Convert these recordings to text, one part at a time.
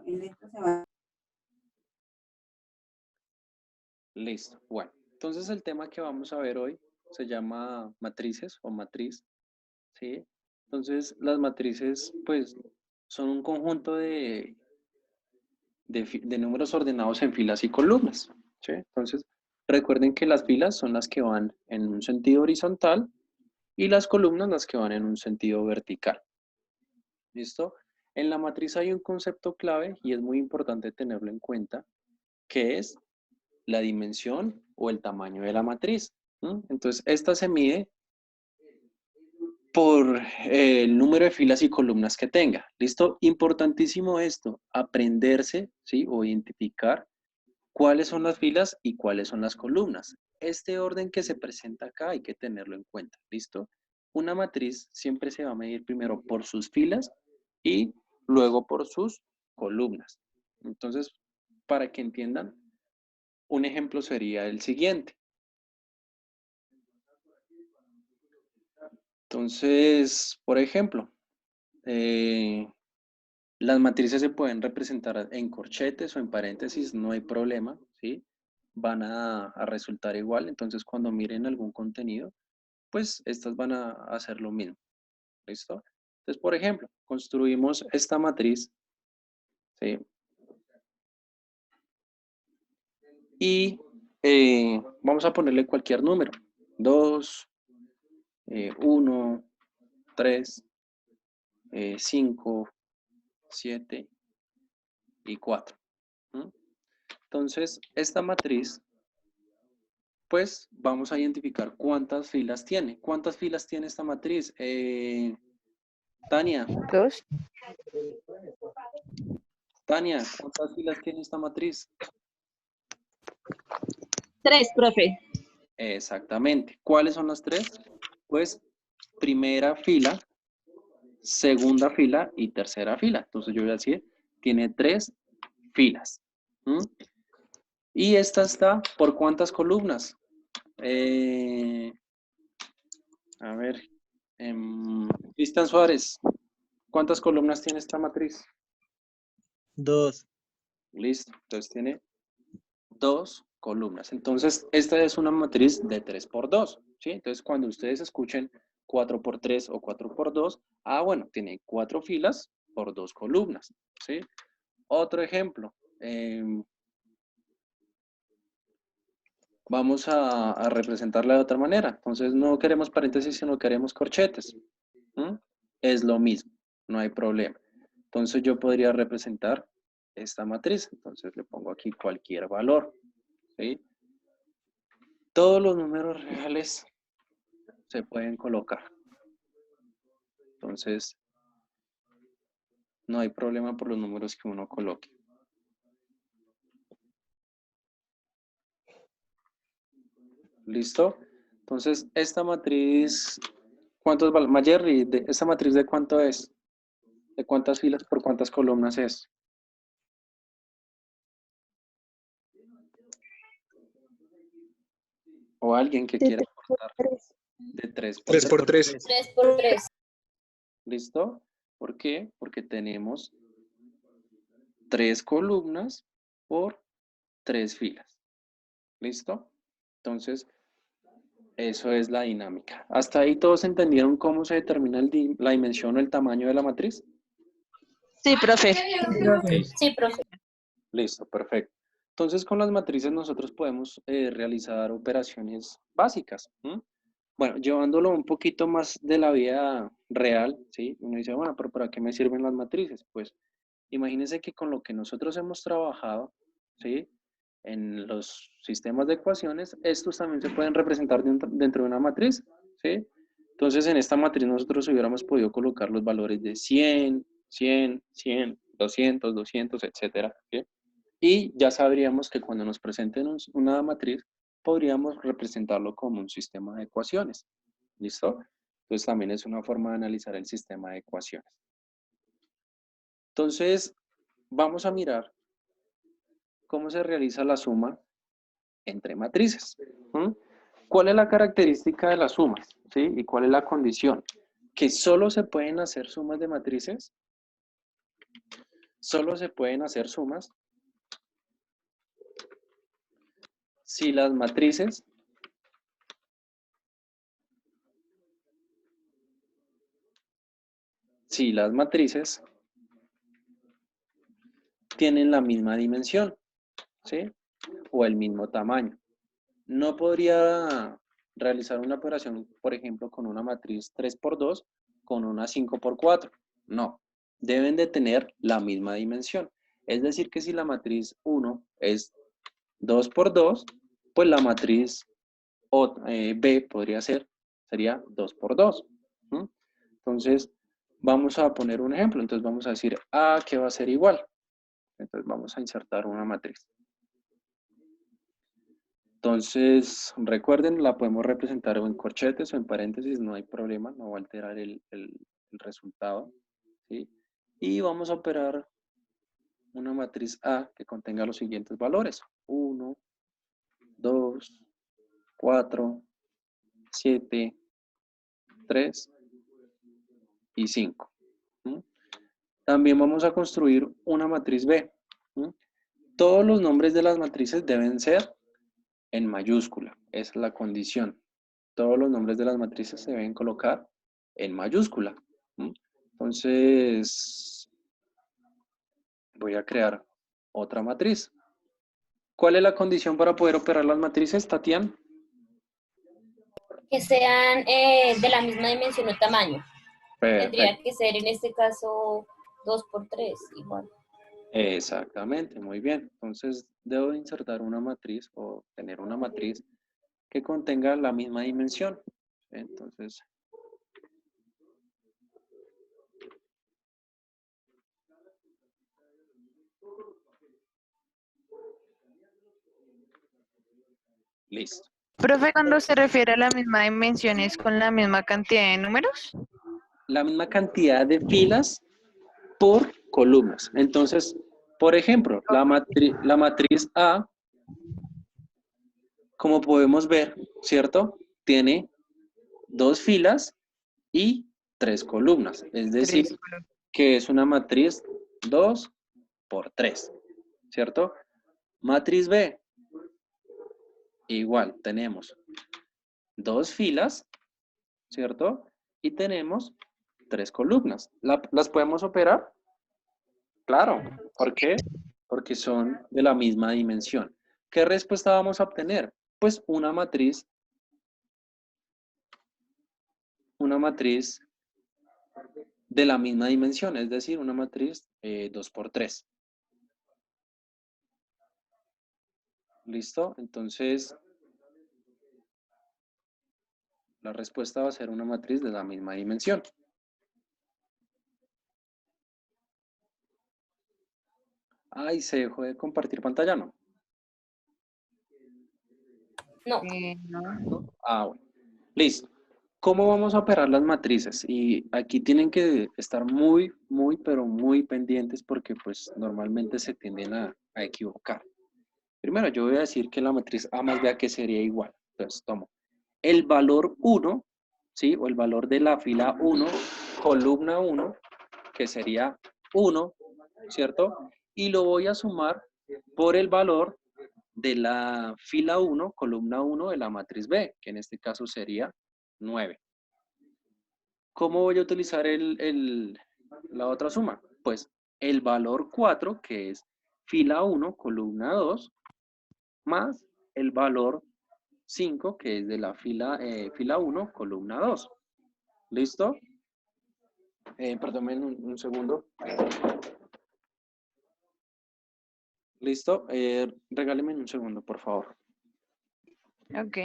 En esto se va. Listo. Bueno, entonces el tema que vamos a ver hoy se llama matrices o matriz, ¿sí? Entonces las matrices, pues, son un conjunto de números ordenados en filas y columnas, ¿sí? Entonces, recuerden que las filas son las que van en un sentido horizontal y las columnas las que van en un sentido vertical. ¿Listo? En la matriz hay un concepto clave y es muy importante tenerlo en cuenta, que es la dimensión o el tamaño de la matriz. ¿No? Entonces, esta se mide por el número de filas y columnas que tenga. ¿Listo? Importantísimo esto, aprenderse, ¿sí? O identificar cuáles son las filas y cuáles son las columnas. Este orden que se presenta acá hay que tenerlo en cuenta. ¿Listo? Una matriz siempre se va a medir primero por sus filas y luego por sus columnas. Entonces, para que entiendan, un ejemplo sería el siguiente. Entonces, por ejemplo, las matrices se pueden representar en corchetes o en paréntesis, no hay problema, ¿sí? Van a resultar igual, entonces cuando miren algún contenido, pues estas van a hacer lo mismo, ¿listo? Entonces, por ejemplo, construimos esta matriz, ¿sí? Y vamos a ponerle cualquier número, 2, 1, 3, 5, 7 y 4. ¿Mm? Entonces, esta matriz, pues vamos a identificar cuántas filas tiene. ¿Cuántas filas tiene esta matriz? Tania. 2. Tania, ¿cuántas filas tiene esta matriz? 3, profe. Exactamente. ¿Cuáles son las 3? Pues primera fila, segunda fila y tercera fila. Entonces yo voy a decir, tiene 3 filas. ¿Mm? Y esta está por ¿cuántas columnas? A ver, Cristian Suárez, ¿cuántas columnas tiene esta matriz? 2. Listo, entonces tiene 2 columnas. Entonces, esta es una matriz de 3 por 2, ¿sí? Entonces, cuando ustedes escuchen 4 por 3 o 4 por 2, bueno, tiene 4 filas por 2 columnas, ¿sí? Otro ejemplo, vamos a representarla de otra manera. Entonces, no queremos paréntesis, sino queremos corchetes. Es lo mismo, no hay problema. Entonces, yo podría representar esta matriz. Entonces, le pongo aquí cualquier valor, ¿sí? Todos los números reales se pueden colocar. Entonces, no hay problema por los números que uno coloque. ¿Listo? Entonces, esta matriz, ¿cuántos Mayerly, esta matriz de cuánto es? ¿De cuántas filas por cuántas columnas es? O alguien que quiera aportar. De 3 por 3 por 3. 3 por 3. ¿Listo? ¿Por qué? Porque tenemos 3 columnas por 3 filas. ¿Listo? Entonces, eso es la dinámica. ¿Hasta ahí todos entendieron cómo se determina la dimensión o el tamaño de la matriz? Sí, profe. Sí, profe. Listo, perfecto. Entonces, con las matrices nosotros podemos realizar operaciones básicas. Bueno, llevándolo un poquito más de la vida real, ¿sí? Uno dice, bueno, pero ¿para qué me sirven las matrices? Pues, imagínense que con lo que nosotros hemos trabajado, ¿sí? En los sistemas de ecuaciones, estos también se pueden representar dentro de una matriz, ¿sí? Entonces, en esta matriz nosotros hubiéramos podido colocar los valores de 100, 100, 100, 200, 200, etcétera, ¿sí? Y ya sabríamos que cuando nos presenten una matriz, podríamos representarlo como un sistema de ecuaciones. ¿Listo? Entonces también es una forma de analizar el sistema de ecuaciones. Entonces, vamos a mirar cómo se realiza la suma entre matrices. ¿Cuál es la característica de las sumas? ¿Sí? ¿Y cuál es la condición? ¿Que solo se pueden hacer sumas de matrices? Solo se pueden hacer sumas si las matrices tienen la misma dimensión, ¿sí? O el mismo tamaño. No podría realizar una operación, por ejemplo, con una matriz 3×2 con una 5×4. No, deben de tener la misma dimensión. Es decir, que si la matriz 1 es 2×2, pues la matriz B sería 2×2. Entonces, vamos a poner un ejemplo. Entonces, vamos a decir A que va a ser igual. Entonces, vamos a insertar una matriz. Entonces, recuerden, la podemos representar o en corchetes o en paréntesis, no hay problema, no va a alterar el resultado, ¿sí? Y vamos a operar una matriz A que contenga los siguientes valores: 1, 2, 4, 7, 3 y 5. También vamos a construir una matriz B. Todos los nombres de las matrices deben ser en mayúscula, esa es la condición. Todos los nombres de las matrices se deben colocar en mayúscula. Entonces, voy a crear otra matriz. ¿Cuál es la condición para poder operar las matrices, Tatiana? Que sean de la misma dimensión o tamaño. Perfecto. Tendría que ser en este caso 2×3, igual. Exactamente, muy bien. Entonces, debo insertar una matriz o tener una matriz que contenga la misma dimensión. Entonces, listo. Profe, cuando se refiere a la misma dimensión, ¿es con la misma cantidad de números? La misma cantidad de filas por columnas. Entonces, por ejemplo, la matriz A, como podemos ver, ¿cierto? Tiene 2 filas y 3 columnas. Es decir, que es una matriz 2×3, ¿cierto? Matriz B, igual, tenemos 2 filas, ¿cierto? Y tenemos 3 columnas. ¿Las podemos operar? Claro. ¿Por qué? Porque son de la misma dimensión. ¿Qué respuesta vamos a obtener? Pues una matriz de la misma dimensión, es decir, una matriz 2×3. ¿Listo? Entonces, la respuesta va a ser una matriz de la misma dimensión. Ay, se dejó de compartir pantalla, ¿no? No. No. Ah, bueno. Listo. ¿Cómo vamos a operar las matrices? Y aquí tienen que estar muy, pero muy pendientes porque pues normalmente se tienden a equivocar. Primero, yo voy a decir que la matriz A más B, ¿qué sería igual? Entonces, tomo el valor 1, ¿sí? O el valor de la fila 1, columna 1, que sería 1, ¿cierto? Y lo voy a sumar por el valor de la fila 1, columna 1 de la matriz B, que en este caso sería 9. ¿Cómo voy a utilizar la otra suma? Pues el valor 4, que es fila 1, columna 2, más el valor 5, que es de la fila 1, columna 2. ¿Listo? Perdónme un segundo. ¿Listo? Regáleme un segundo, por favor. Ok.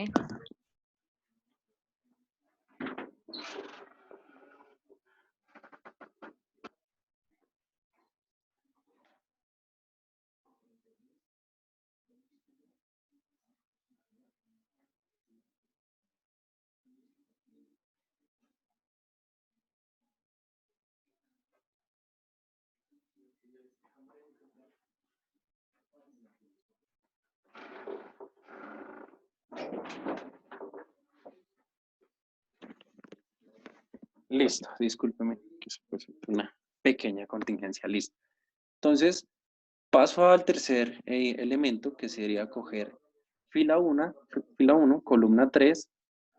Listo, discúlpeme, que es pues, una pequeña contingencia. Listo. Entonces, paso al tercer elemento, que sería coger fila 1, columna 3,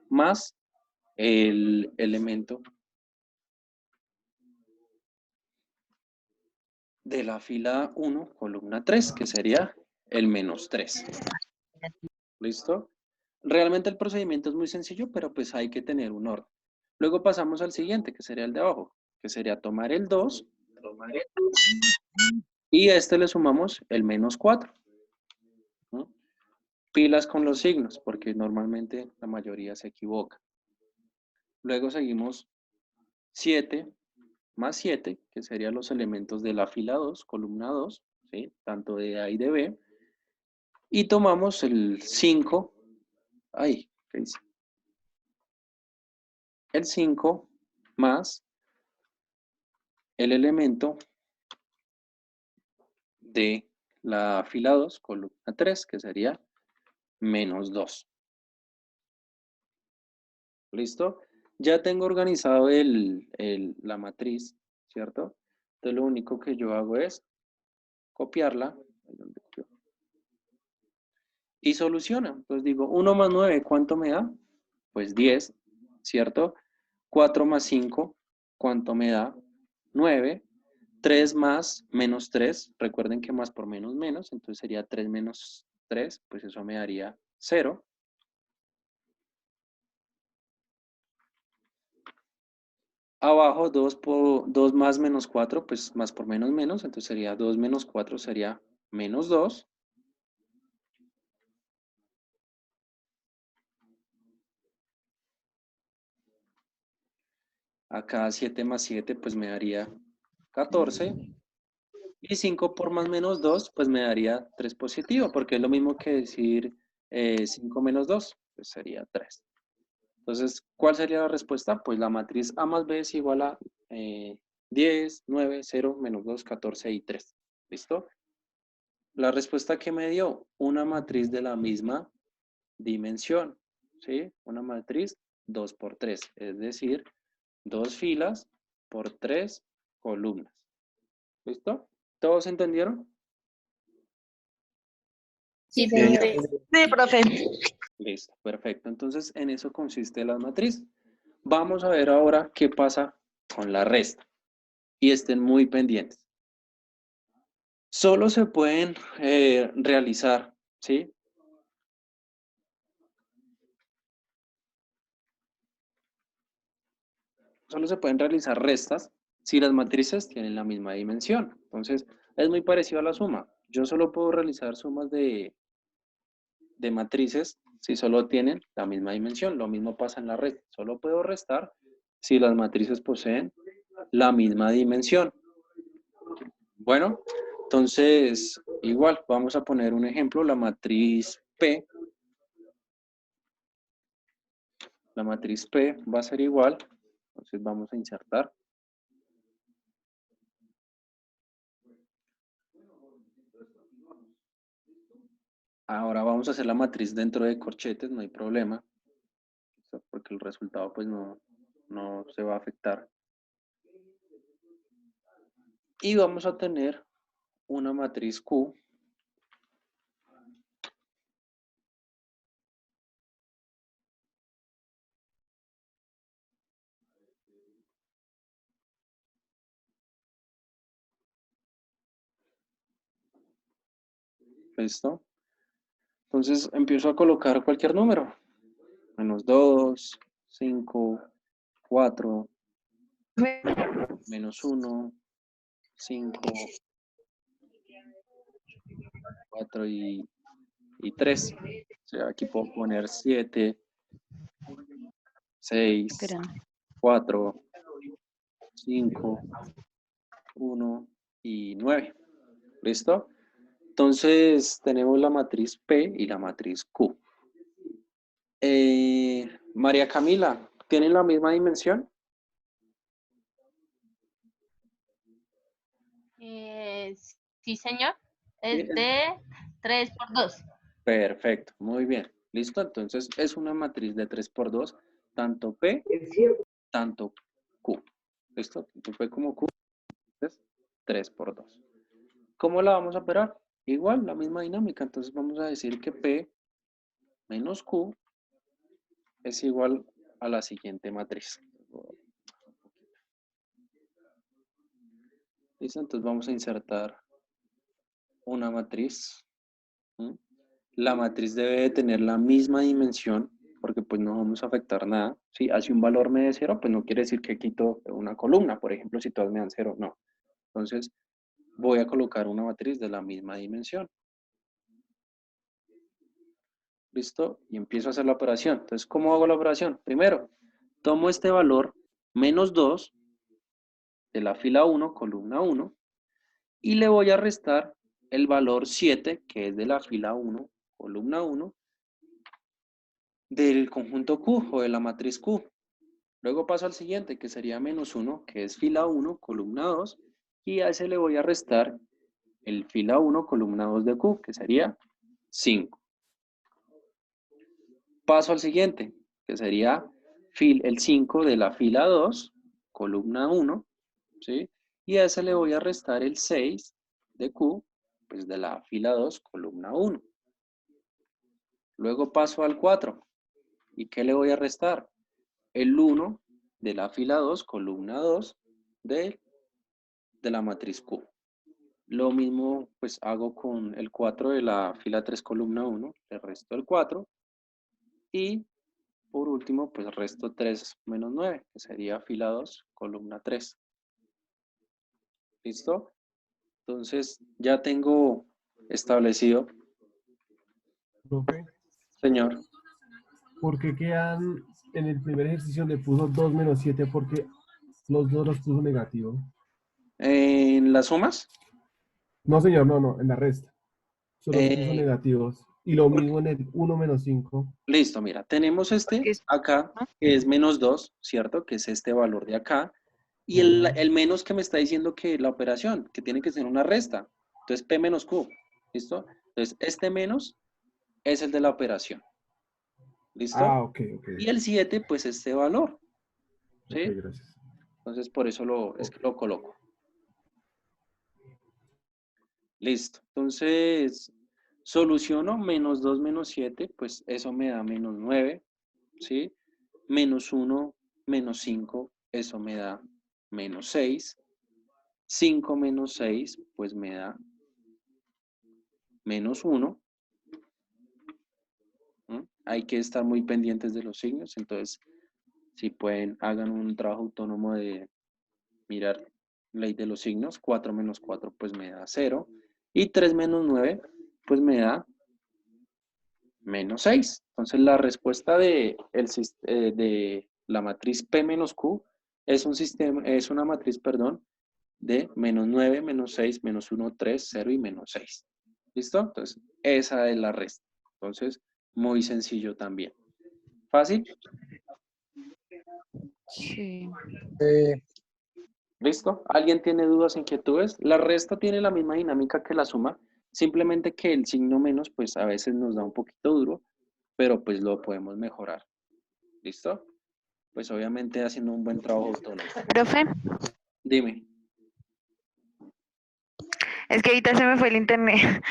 más el elemento de la fila 1, columna 3, que sería el menos 3. ¿Listo? Realmente el procedimiento es muy sencillo, pero pues hay que tener un orden. Luego pasamos al siguiente, que sería el de abajo, que sería tomar el 2, y a este le sumamos el menos 4. ¿No? Pilas con los signos, porque normalmente la mayoría se equivoca. Luego seguimos 7 más 7, que serían los elementos de la fila 2, columna 2, ¿sí? Tanto de A y de B. Y tomamos el 5, ¿qué dice? El 5 más el elemento de la fila 2, columna 3, que sería menos 2. ¿Listo? Ya tengo organizado la matriz, ¿cierto? Entonces lo único que yo hago es copiarla y soluciona. Entonces digo, 1 más 9, ¿cuánto me da? Pues 10, ¿cierto? 4 más 5, ¿cuánto me da? 9. 3 más menos 3, recuerden que más por menos menos, entonces sería 3 menos 3, pues eso me daría 0. Abajo 2 más menos 4, pues más por menos menos, entonces sería 2 menos 4 sería menos 2. Acá 7 más 7 pues me daría 14. Y 5 por más menos 2 pues me daría 3 positivo, porque es lo mismo que decir 5 menos 2, pues sería 3. Entonces, ¿cuál sería la respuesta? Pues la matriz A más B es igual a 10, 9, 0, menos 2, 14 y 3. ¿Listo? La respuesta que me dio, una matriz de la misma dimensión, ¿sí? Una matriz 2 por 3, es decir, 2 filas por 3 columnas. ¿Listo? ¿Todos entendieron? Sí, Sí, señores. Sí, profe. Listo, perfecto. Entonces, en eso consiste la matriz. Vamos a ver ahora qué pasa con la resta. Y estén muy pendientes. Solo se pueden realizar, ¿sí? Solo se pueden realizar restas si las matrices tienen la misma dimensión. Entonces, es muy parecido a la suma. Yo solo puedo realizar sumas de matrices si solo tienen la misma dimensión. Lo mismo pasa en la resta. Solo puedo restar si las matrices poseen la misma dimensión. Bueno, entonces, igual, vamos a poner un ejemplo, la matriz P. La matriz P va a ser igual, entonces vamos a insertar. Ahora vamos a hacer la matriz dentro de corchetes, no hay problema, porque el resultado pues no se va a afectar. Y vamos a tener una matriz Q. ¿Listo? Entonces empiezo a colocar cualquier número. Menos 2, 5, 4, menos 1, 5, 4 y 3. O sea, aquí puedo poner 7, 6, Espera. 4, 5, 1 y 9. ¿Listo? Entonces tenemos la matriz P y la matriz Q. María Camila, ¿tienen la misma dimensión? Sí, señor. Sí. Es de 3 por 2. Perfecto, muy bien. ¿Listo? Entonces es una matriz de 3 por 2, tanto P, tanto Q. ¿Listo? Tanto P como Q es 3 por 2. ¿Cómo la vamos a operar? Igual, la misma dinámica. Entonces vamos a decir que P menos Q es igual a la siguiente matriz. ¿Listo? Entonces vamos a insertar una matriz. ¿Mm? La matriz debe de tener la misma dimensión, porque pues no vamos a afectar nada. Si hace un valor me de 0, pues no quiere decir que quito una columna, por ejemplo, si todas me dan 0, no. Entonces voy a colocar una matriz de la misma dimensión. ¿Listo? Y empiezo a hacer la operación. Entonces, ¿cómo hago la operación? Primero, tomo este valor menos 2 de la fila 1, columna 1, y le voy a restar el valor 7, que es de la fila 1, columna 1, del conjunto Q o de la matriz Q. Luego paso al siguiente, que sería menos 1, que es fila 1, columna 2, y a ese le voy a restar el fila 1, columna 2 de Q, que sería 5. Paso al siguiente, que sería el 5 de la fila 2, columna 1, ¿sí? Y a ese le voy a restar el 6 de Q, pues de la fila 2, columna 1. Luego paso al 4. ¿Y qué le voy a restar? El 1 de la fila 2, columna 2, de la matriz Q. Lo mismo pues hago con el 4 de la fila 3, columna 1, le resto el 4. Y por último, pues resto 3 menos 9, que sería fila 2, columna 3. ¿Listo? Entonces, ya tengo establecido, Profe, señor. ¿por qué quedan en el primer ejercicio le puso 2 menos 7 porque los dos los puso negativo? En las sumas, No, señor, no, en la resta. Solo puso eh, negativos. Y lo porque- mismo en el 1 menos 5. listo, mira, tenemos Porque este es- acá, ¿no? que es menos 2, ¿cierto? Que es este valor de acá. Y el menos que me está diciendo que la operación, que tiene que ser una resta. Entonces, P menos Q, ¿listo? Entonces, este menos es el de la operación, ¿listo? Ah, ok. Y el 7, pues este valor, Ok, ¿sí? gracias. Entonces, por eso es Ok. que lo coloco. Listo. Entonces, soluciono menos 2 menos 7, pues eso me da menos 9, ¿sí? Menos 1 menos 5, eso me da menos 6. 5 menos 6, pues me da menos 1. Hay que estar muy pendientes de los signos, entonces, si pueden, hagan un trabajo autónomo de mirar ley de los signos. 4 menos 4, pues me da 0. Y 3 menos 9, pues me da menos 6. Entonces la respuesta de la matriz P menos Q es es una matriz, perdón, de menos 9, menos 6, menos 1, 3, 0 y menos 6. ¿Listo? Entonces, esa es la resta. Entonces, muy sencillo también. ¿Fácil? Sí. ¿Listo? ¿Alguien tiene dudas, inquietudes? La resta tiene la misma dinámica que la suma, simplemente que el signo menos, pues a veces nos da un poquito duro, pero pues lo podemos mejorar. ¿Listo? Pues obviamente haciendo un buen trabajo autónomo. Profe, Dime. es que ahorita se me fue el internet.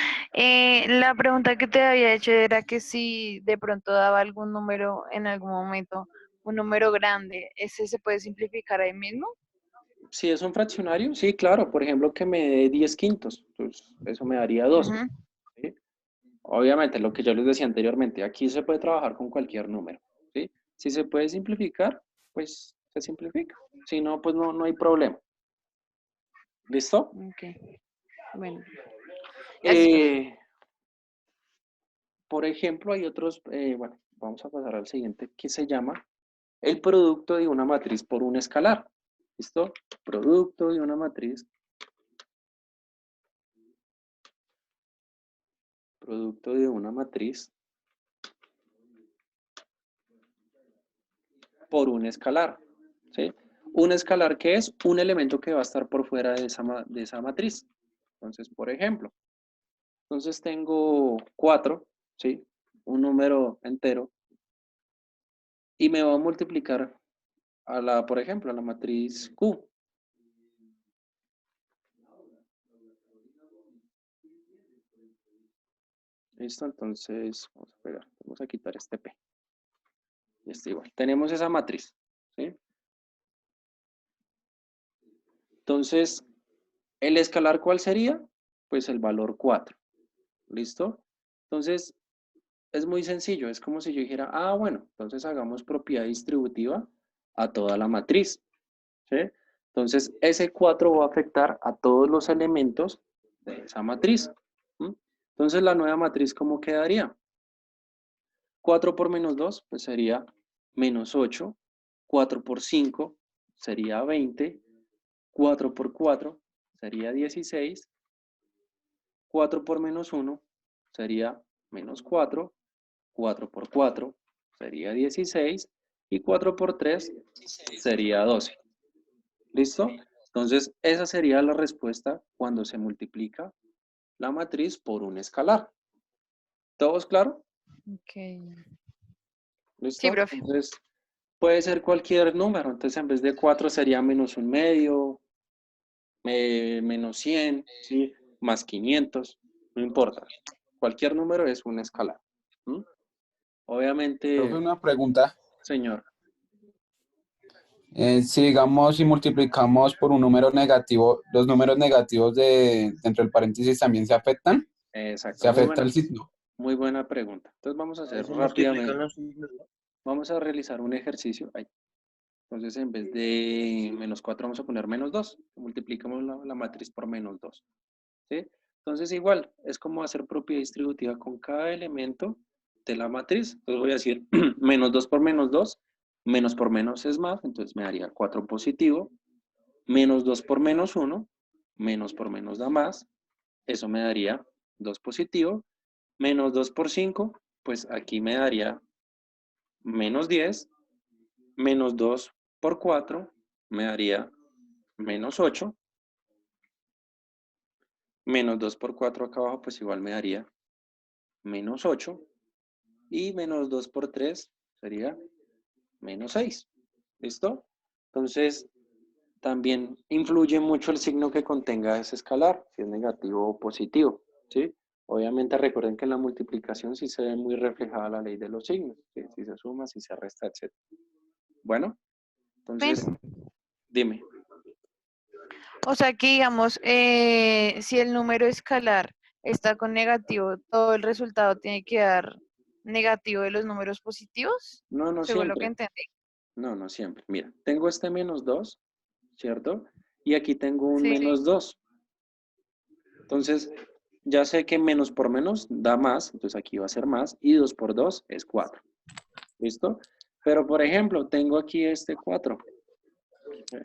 La pregunta que te había hecho era que si de pronto daba algún número en algún momento, un número grande, ¿ese se puede simplificar ahí mismo? Si es un fraccionario, sí, claro. Por ejemplo, que me dé 10 quintos, pues eso me daría 12. Ujú. ¿Sí? Obviamente, lo que yo les decía anteriormente, aquí se puede trabajar con cualquier número. ¿Sí? Si se puede simplificar, pues se simplifica. Si no, pues no hay problema. ¿Listo? Ok, bueno. Gracias, profe. Por ejemplo, hay otros, bueno, vamos a pasar al siguiente, que se llama el producto de una matriz por un escalar. ¿Listo? Producto de una matriz. Producto de una matriz por un escalar. ¿Sí? Un escalar que es un elemento que va a estar por fuera de esa matriz. Entonces, por ejemplo, entonces tengo 4, ¿sí? Un número entero, y me va a multiplicar por ejemplo, a la matriz Q. ¿Listo? Entonces, vamos a quitar este P. Y este igual. Tenemos esa matriz, ¿sí? Entonces, ¿el escalar cuál sería? Pues el valor 4. ¿Listo? Entonces, es muy sencillo. Es como si yo dijera, ah, bueno, entonces hagamos propiedad distributiva a toda la matriz, ¿sí? Entonces, ese 4 va a afectar a todos los elementos de esa matriz. ¿M? Entonces, la nueva matriz, ¿cómo quedaría? 4 por menos 2, pues sería menos 8. 4 por 5 sería 20. 4 por 4 sería 16. 4 por menos 1 sería menos 4. 4 por 4 sería 16. Y 4 por 3 sería 12. ¿Listo? Entonces, esa sería la respuesta cuando se multiplica la matriz por un escalar. ¿Todos claro? Ok. Sí, ¿Listo? profe. Entonces, puede ser cualquier número. Entonces, en vez de 4 sería menos un medio, menos 100, ¿sí? Más 500, no importa. Cualquier número es un escalar. ¿Mm? Profe, Obviamente, una pregunta. señor, Si digamos, si multiplicamos por un número negativo, ¿los números negativos dentro del paréntesis también se afectan? exacto, ¿Se afecta el signo? muy buena pregunta. Entonces, vamos a Ahí hacer se multiplican rápidamente, los signos, ¿no? vamos a realizar un ejercicio. Ahí. Entonces, en vez de menos 4 vamos a poner menos 2. Multiplicamos la matriz por menos 2. ¿Sí? Entonces, igual, es como hacer propiedad distributiva con cada elemento de la matriz. Entonces, voy a decir menos 2 por menos 2. Menos por menos es más, entonces me daría 4 positivo. Menos 2 por menos 1. Menos por menos da más. Eso me daría 2 positivo. Menos 2 por 5, pues aquí me daría menos 10. Menos 2 por 4 me daría menos 8. Menos 2 por 4 acá abajo, pues igual me daría menos 8. Y menos 2 por 3 sería menos 6. ¿Listo? Entonces, también influye mucho el signo que contenga ese escalar, si es negativo o positivo. ¿Sí? Obviamente recuerden que en la multiplicación sí se ve muy reflejada la ley de los signos. ¿Sí? Si se suma, si se resta, etc. Bueno, entonces, dime. O sea que digamos, si el número escalar está con negativo, todo el resultado tiene que dar negativo de los números positivos, No, no según lo que siempre. entendí. No, no siempre. Mira, tengo este menos 2, ¿cierto? Y aquí tengo un Sí. menos 2. Entonces, ya sé que menos por menos da más, entonces aquí va a ser más, y 2 por 2 es 4. ¿Listo? Pero, por ejemplo, tengo aquí este 4. Positivo.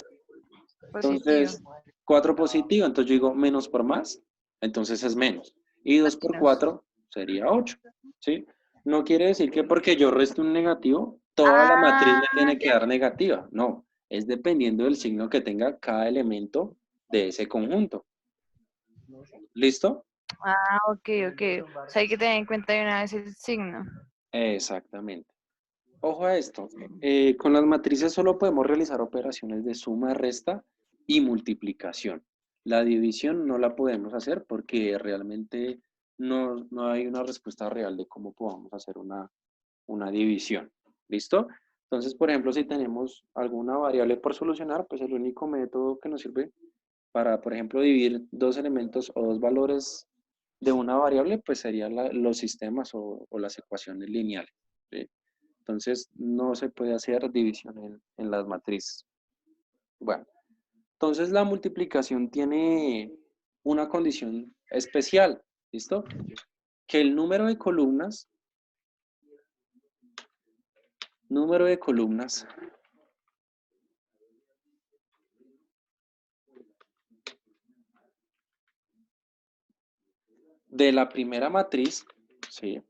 Entonces, 4 positivo, entonces yo digo menos por más, entonces es menos. Y 2 por Menos. 4 sería 8. ¿Sí? No quiere decir que porque yo reste un negativo, toda la matriz Ah, me tiene que ya. dar negativa. No, es dependiendo del signo que tenga cada elemento de ese conjunto. ¿Listo? Ah, ok, ok. O sea, hay que tener en cuenta de una vez el signo. Exactamente. Ojo a esto. Con las matrices solo podemos realizar operaciones de suma, resta y multiplicación. La división no la podemos hacer porque realmente no hay una respuesta real de cómo podamos hacer una división. ¿Listo? Entonces, por ejemplo, si tenemos alguna variable por solucionar, pues el único método que nos sirve para, por ejemplo, dividir dos elementos o dos valores de una variable, pues serían los sistemas o las ecuaciones lineales. ¿Sí? Entonces, no se puede hacer división en las matrices. Bueno, entonces la multiplicación tiene una condición especial, ¿listo? Que el número de columnas de la primera matriz, ¿sí?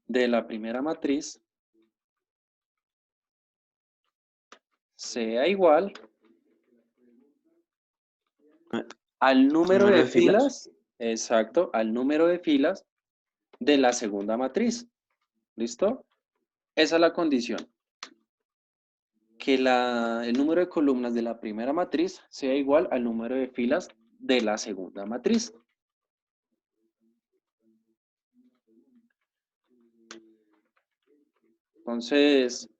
De la primera matriz sea igual al número ¿Número de de filas? filas, exacto, al número de filas de la segunda matriz. ¿Listo? Esa es la condición. Que el número de columnas de la primera matriz sea igual al número de filas de la segunda matriz. Entonces,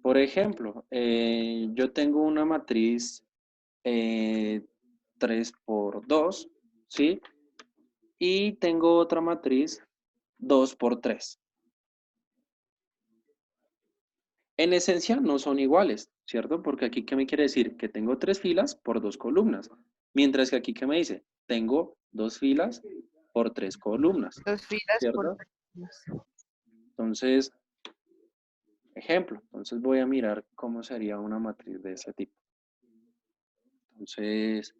por ejemplo, yo tengo una matriz 3 por 2, ¿sí? Y tengo otra matriz 2 por 3. En esencia no son iguales, ¿cierto? Porque aquí, ¿qué me quiere decir? Que tengo 3 filas por 2 columnas. Mientras que aquí, ¿qué me dice? Tengo 2 filas por 3 columnas, 2 filas por ¿cierto? Entonces, ejemplo. Entonces voy a mirar cómo sería una matriz de ese tipo. Entonces,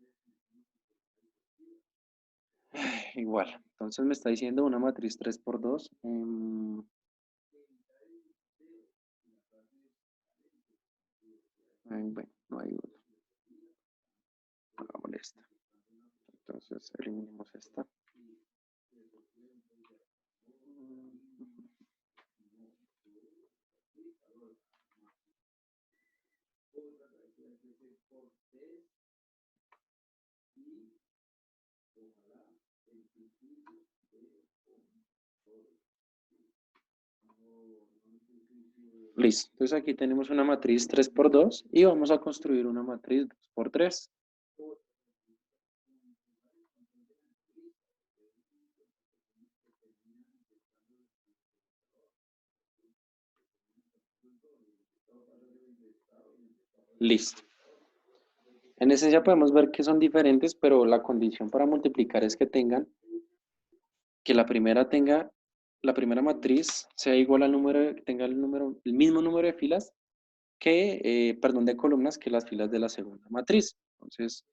igual. Entonces me está diciendo una matriz 3 por 2. Bueno, no hay otra. Hagamos esta. Entonces eliminamos esta. Listo. Entonces aquí tenemos una matriz 3 por 2 y vamos a construir una matriz 2 por 3. Listo. En esencia podemos ver que son diferentes, pero la condición para multiplicar es que que la primera matriz sea igual al número, tenga el mismo número de filas de columnas que las filas de la segunda matriz. Entonces,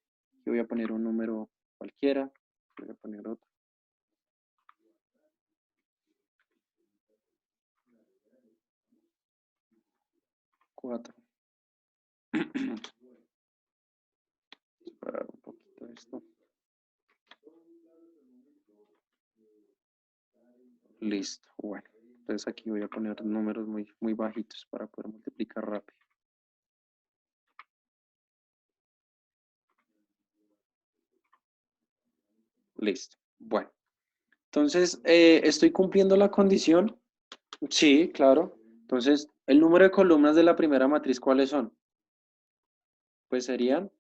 yo voy a poner un número cualquiera, voy a poner otro. Cuatro. Separar un poquito esto. Listo, bueno. Entonces aquí voy a poner números muy bajitos para poder multiplicar rápido. Listo, bueno. Entonces, ¿estoy cumpliendo la condición? Sí, claro. Entonces, el número de columnas de la primera matriz, ¿cuáles son? Pues serían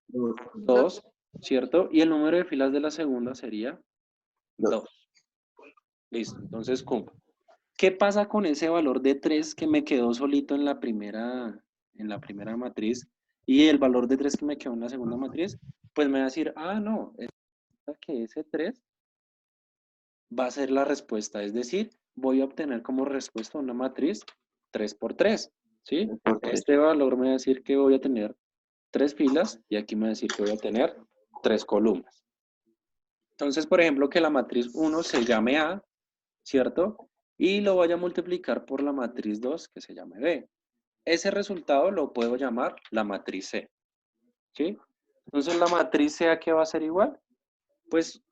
2, ¿cierto? Y el número de filas de la segunda sería 2. Listo, entonces cumplo. ¿Qué pasa con ese valor de 3 que me quedó solito en la primera matriz y el valor de 3 que me quedó en la segunda matriz? Pues me va a decir, no, es que ese 3 va a ser la respuesta, es decir, voy a obtener como respuesta una matriz 3 por 3, ¿sí? Este valor me va a decir que voy a tener 3 filas y aquí me va a decir que voy a tener 3 columnas. Entonces, por ejemplo, que la matriz 1 se llame A, ¿cierto? Y lo voy a multiplicar por la matriz 2 que se llame B. Ese resultado lo puedo llamar la matriz C, ¿sí? Entonces, la matriz C, ¿a qué va a ser igual? Pues,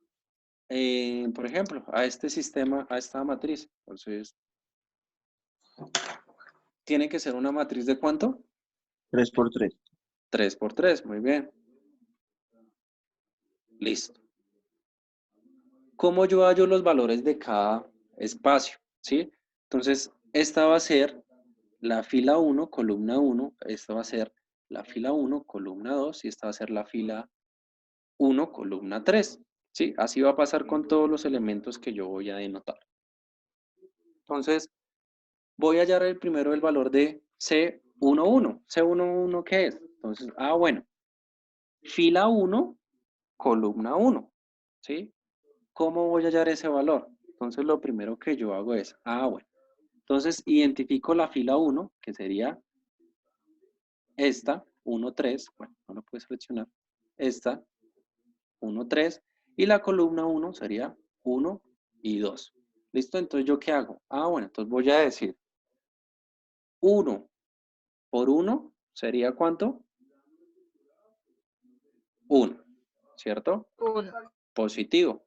por ejemplo, a este sistema, a esta matriz. Entonces, tiene que ser una matriz ¿de cuánto? 3 por 3. 3 por 3, muy bien. Listo. ¿Cómo yo hallo los valores de cada espacio? ¿Sí? Entonces, esta va a ser la fila 1, columna 1, esta va a ser la fila 1, columna 2, y esta va a ser la fila 1, columna 3. ¿Sí? Así va a pasar con todos los elementos que yo voy a denotar. Entonces, voy a hallar primero el valor de C11. ¿C11 qué es? Entonces, bueno, fila 1, columna 1. ¿Sí? ¿Cómo voy a hallar ese valor? Entonces, lo primero que yo hago es, bueno. Entonces, identifico la fila 1, que sería esta, 1, 3. Bueno, no lo puedes seleccionar. Esta, 1, 3. Y la columna 1 sería 1 y 2. ¿Listo? Entonces, ¿yo qué hago? Bueno, entonces voy a decir 1 por 1 sería ¿cuánto? 1, ¿cierto? 1. Positivo.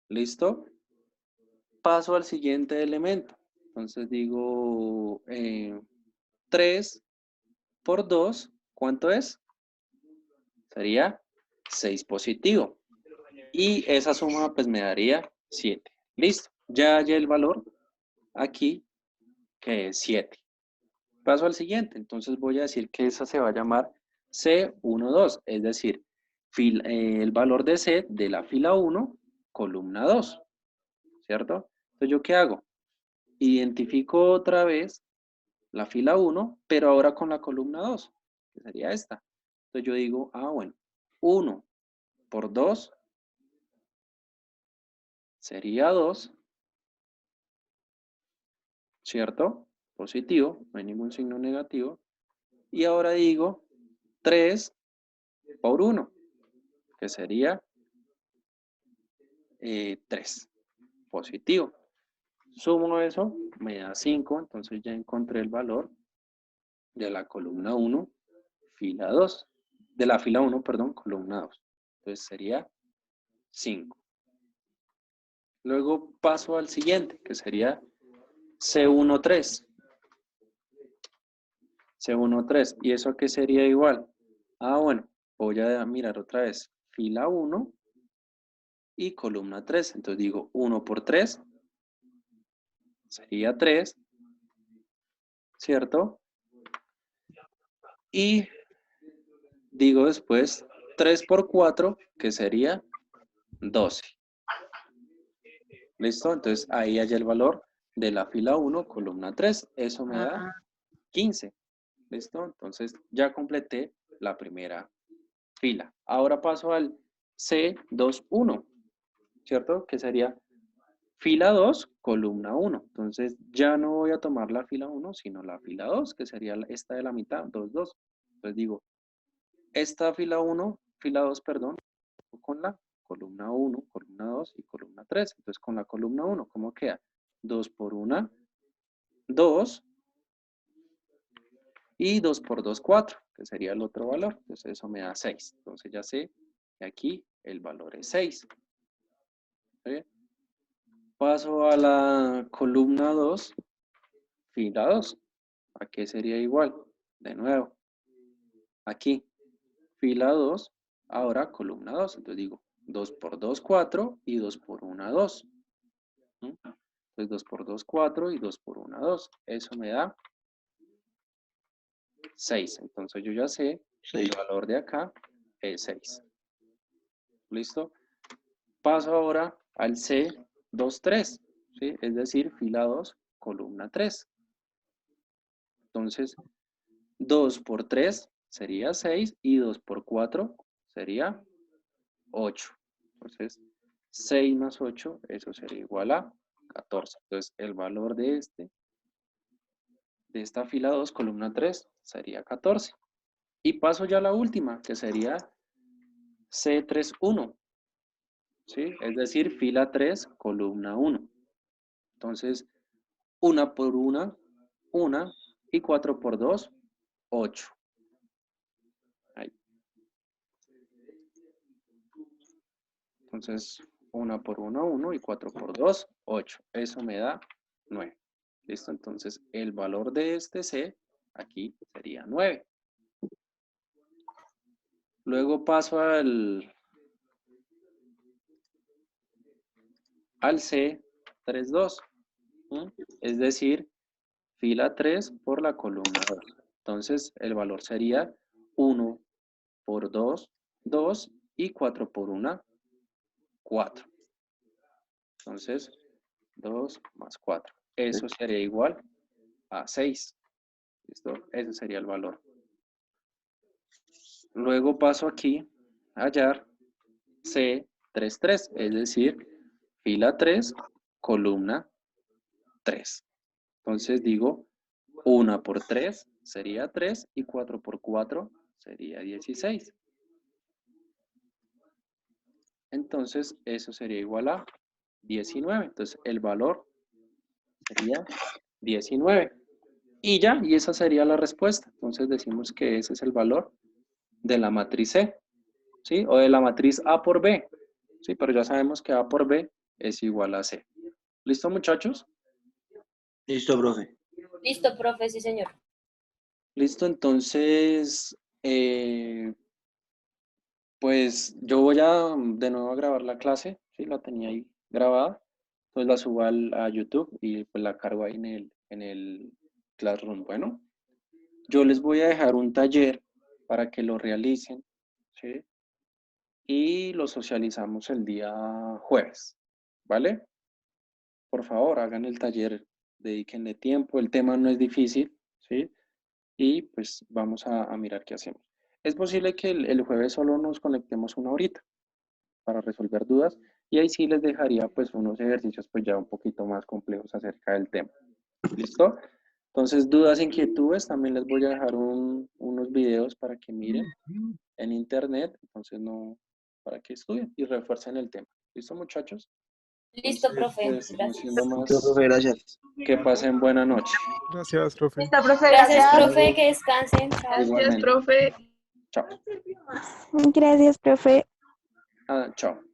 ¿Listo? Paso al siguiente elemento. Entonces digo 3 por 2, ¿cuánto es? Sería 6 positivo. Y esa suma pues me daría 7. Listo. Ya hallé el valor aquí que es 7. Paso al siguiente, entonces voy a decir que esa se va a llamar C12, es decir, el valor de C de la fila 1, columna 2, ¿cierto? Entonces, ¿yo qué hago? Identifico otra vez la fila 1, pero ahora con la columna 2, que sería esta. Entonces yo digo, bueno, 1 por 2 sería 2, ¿cierto? Positivo, no hay ningún signo negativo. Y ahora digo 3 por 1, que sería 3, positivo. Sumo eso, me da 5, entonces ya encontré el valor de la columna 1, fila 2. De la fila 1, perdón, columna 2. Entonces sería 5. Luego paso al siguiente, que sería C13. C13. ¿Y eso qué sería igual? Bueno, voy a mirar otra vez. Fila 1 y columna 3. Entonces digo 1 por 3 sería 3, ¿cierto? Y digo después 3 por 4, que sería 12. ¿Listo? Entonces ahí hay el valor de la fila 1, columna 3. Eso me da 15. ¿Listo? Entonces ya completé la primera fila. Ahora paso al C21, ¿cierto? Que sería fila 2, columna 1. Entonces ya no voy a tomar la fila 1, sino la fila 2, que sería esta de la mitad, 2, 2. Entonces digo, esta fila 1, fila 2, perdón, con la columna 1, columna 2 y columna 3. Entonces con la columna 1, ¿cómo queda? 2 por 1, 2. Y 2 por 2, 4, que sería el otro valor. Entonces eso me da 6. Entonces ya sé que aquí el valor es 6. ¿Sí? Paso a la columna 2, fila 2. ¿A qué sería igual? De nuevo, aquí, fila 2, ahora columna 2. Entonces digo 2 por 2, 4 y 2 por 1, 2. Entonces 2 por 2, 4 y 2 por 1, 2. Eso me da 6. Entonces yo ya sé que el valor de acá es 6. ¿Listo? Paso ahora al C23, ¿sí? Es decir, fila 2, columna 3. Entonces, 2 por 3 sería 6 y 2 por 4 sería 8. Entonces, 6 más 8, eso sería igual a 14. Entonces, el valor de esta fila 2, columna 3, sería 14. Y paso ya a la última, que sería C31. ¿Sí? Es decir, fila 3, columna 1. Entonces, 1 por 1, 1 y 4 por 2, 8. Ahí. Entonces, 1 por 1, 1 y 4 por 2, 8. Eso me da 9. ¿Listo? Entonces, el valor de este C aquí sería 9. Luego paso al C32. Es decir, fila 3 por la columna 2. Entonces, el valor sería 1 por 2, 2 y 4 por 1, 4. Entonces, 2 más 4. Eso sería igual a 6. ¿Listo? Ese sería el valor. Luego paso aquí a hallar C33, es decir, fila 3, columna 3. Entonces digo 1 por 3 sería 3 y 4 por 4 sería 16. Entonces eso sería igual a 19. Entonces el valor sería 19. Y ya, y esa sería la respuesta. Entonces decimos que ese es el valor de la matriz C, ¿sí? O de la matriz A por B, ¿sí? Pero ya sabemos que A por B es igual a C. ¿Listo, muchachos? Listo, profe. Listo, profe, sí, señor. Listo, entonces, pues yo voy a de nuevo a grabar la clase, ¿sí? La tenía ahí grabada. Entonces la subo a YouTube y pues la cargo ahí en el Classroom. Bueno, yo les voy a dejar un taller para que lo realicen, ¿sí? Y lo socializamos el día jueves, ¿vale? Por favor, hagan el taller, dedíquenle tiempo, el tema no es difícil, ¿sí? Y pues vamos a mirar qué hacemos. Es posible que el jueves solo nos conectemos una horita para resolver dudas y ahí sí les dejaría pues unos ejercicios pues ya un poquito más complejos acerca del tema. ¿Listo? Entonces, dudas, inquietudes, también les voy a dejar unos videos para que miren en internet, entonces no, para que estudien y refuercen el tema. ¿Listo, muchachos? Listo, Entonces, profe. pues, no Gracias. siendo más, Profe, gracias. que pasen buena noche. Gracias, profe. Listo, profe, Gracias, gracias. profe. Que descansen. Chao. Gracias, Igualmente. profe. Chao. Gracias, profe. Chao.